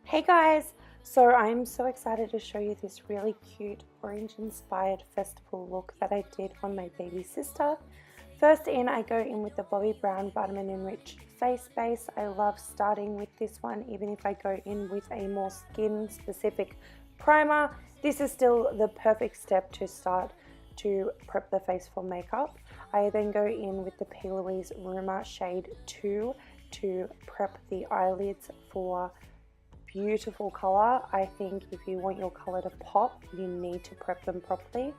Hey guys, so I'm so excited to show you this really cute orange inspired festival look that I did on my baby sister. First in, I go in with the Bobbie Brown Vitamin Enriched face base. I love starting with this one even if I go in with a more skin specific primer. This is still the perfect step to start to prep the face for makeup. I then go in with the Louise Rumor Shade 2 to prep the eyelids for beautiful color. I think if you want your color to pop, you need to prep them properly.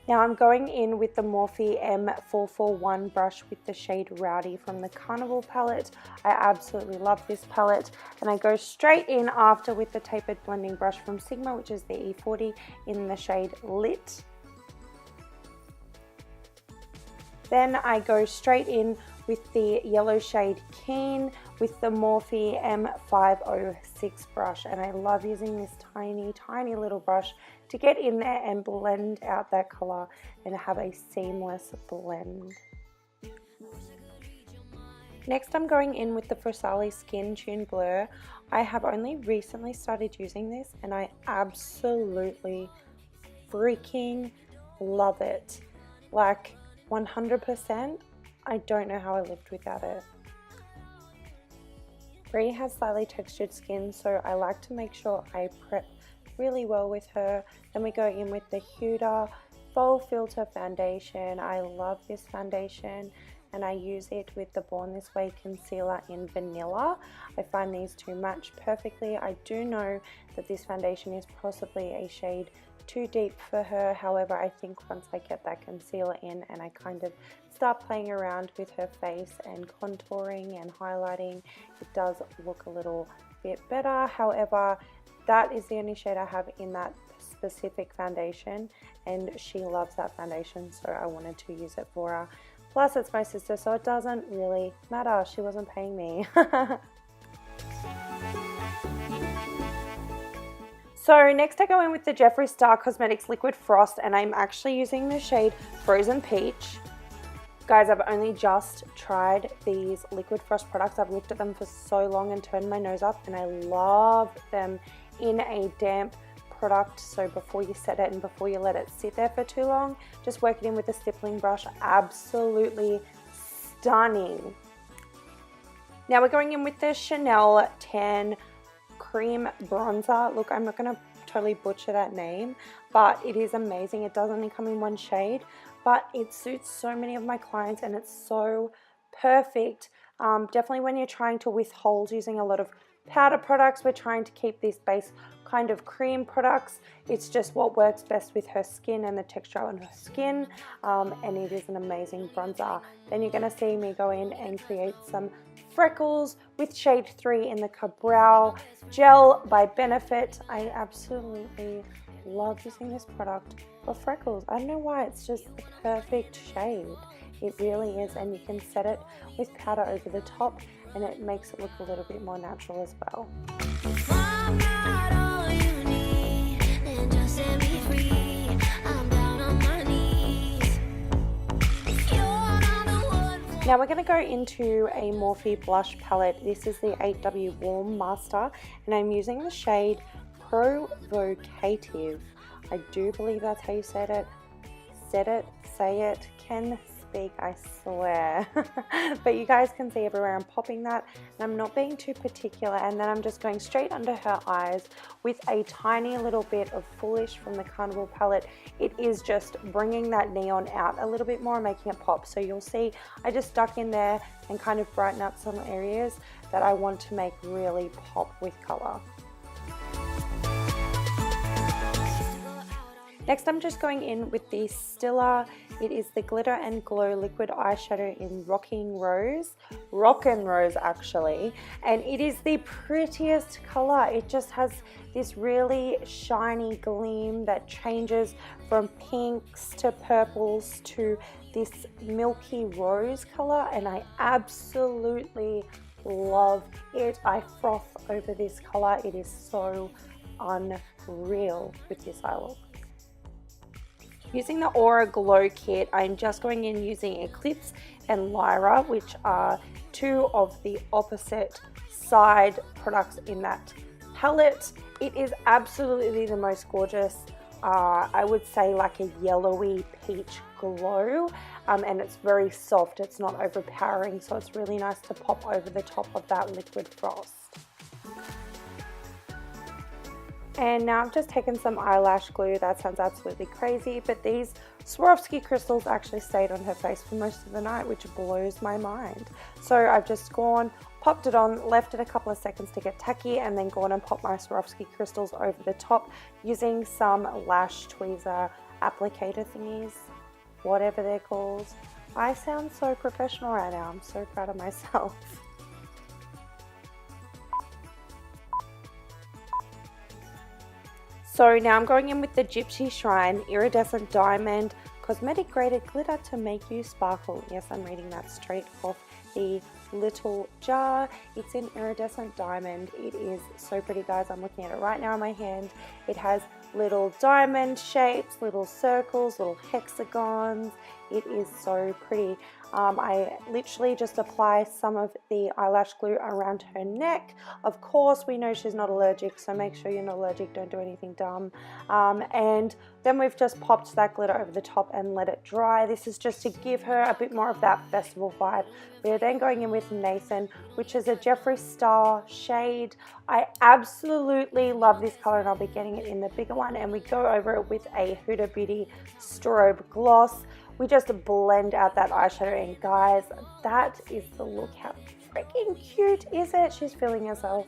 Now I'm going in with the Morphe M441 brush with the shade Rowdy from the Carnival palette. I absolutely love this palette, and I go straight in after with the tapered blending brush from Sigma, which is the E40 in the shade Lit. Then I go straight in with the yellow shade Keen with the Morphe M506 brush, and I love using this tiny little brush to get in there and blend out that color and have a seamless blend. Next I'm going in with the Frasali Skin Tune Blur. I have only recently started using this and I absolutely freaking love it. Like 100%. I don't know how I lived without it. Bree has slightly textured skin, so I like to make sure I prep really well with her. Then we go in with the Huda Faux Filter Foundation. I love this foundation and I use it with the Born This Way concealer in Vanilla. I find these two match perfectly. I do know that this foundation is possibly a shade too deep for her. However, I think once I get that concealer in and I kind of start playing around with her face and contouring and highlighting, it does look a little bit better. However, that is the only shade I have in that specific foundation, and she loves that foundation, so I wanted to use it for her. Plus it's my sister, so it doesn't really matter. She wasn't paying me. So next I go in with the Jeffree Star Cosmetics Liquid Frost, and I'm actually using the shade Frozen Peach. Guys, I've only just tried these Liquid Frost products. I've looked at them for so long and turned my nose up, and I love them in a damp product. So before you set it and before you let it sit there for too long, just work it in with a stippling brush. Absolutely stunning. Now we're going in with the Chanel Tan Cream Bronzer. Look, I'm not going to totally butcher that name, but it is amazing. It does only come in one shade, but it suits so many of my clients and it's so perfect. Definitely when you're trying to withhold using a lot of powder products, we're trying to keep these base kind of cream products. It's just what works best with her skin and the texture on her skin, and it is an amazing bronzer. Then you're going to see me go in and create some freckles with shade 3 in the Cabral Gel by Benefit. I absolutely love using this product for freckles. I don't know why, it's just the perfect shade. It really is, and you can set it with powder over the top and it makes it look a little bit more natural as well. Now we're going to go into a Morphe blush palette. This is the 8W Warm Master, and I'm using the shade Provocative. I do believe that's how you said it. Said it, say it, can speak, I swear. But you guys can see everywhere I'm popping that, and I'm not being too particular, and then I'm just going straight under her eyes with a tiny little bit of Foolish from the Carnival palette. It is just bringing that neon out a little bit more and making it pop. So you'll see I just stuck in there and kind of brighten up some areas that I want to make really pop with color. Next I'm just going in with the Stila. It is the Glitter and Glow Liquid Eyeshadow in Rockin Rose actually, and it is the prettiest color. It just has this really shiny gleam that changes from pinks to purples to this milky rose color, and I absolutely love it. I froth over this color. It is so unreal with this eye look. Using the Aura Glow Kit, I'm just going in using Eclipse and Lyra, which are two of the opposite side products in that palette. It is absolutely the most gorgeous, I would say like a yellowy peach glow, and it's very soft, it's not overpowering, so it's really nice to pop over the top of that liquid frost. And now I've just taken some eyelash glue. That sounds absolutely crazy, but these Swarovski crystals actually stayed on her face for most of the night, which blows my mind. So I've just gone, popped it on, left it a couple of seconds to get tacky, and then gone and popped my Swarovski crystals over the top using some lash tweezer applicator thingies, whatever they're called. I sound so professional right now. I'm so proud of myself. So now I'm going in with the Gypsy Shrine Iridescent Diamond Cosmetic Graded Glitter to make you sparkle. Yes, I'm reading that straight off the little jar. It's in iridescent diamond. It is so pretty, guys. I'm looking at it right now in my hand. It has little diamond shapes, little circles, little hexagons. It is so pretty. I literally just apply some of the eyelash glue around her neck. Of course, we know she's not allergic, so make sure you're not allergic. Don't do anything dumb. And then we've just popped that glitter over the top and let it dry. This is just to give her a bit more of that festival vibe. We're then going in with Nathan, which is a Jeffree Star shade. I absolutely love this color, and I'll be getting it in the bigger one. And we go over it with a Huda Beauty Strobe Gloss. We just blend out that eyeshadow, and guys, that is the look. How freaking cute is it? She's feeling herself.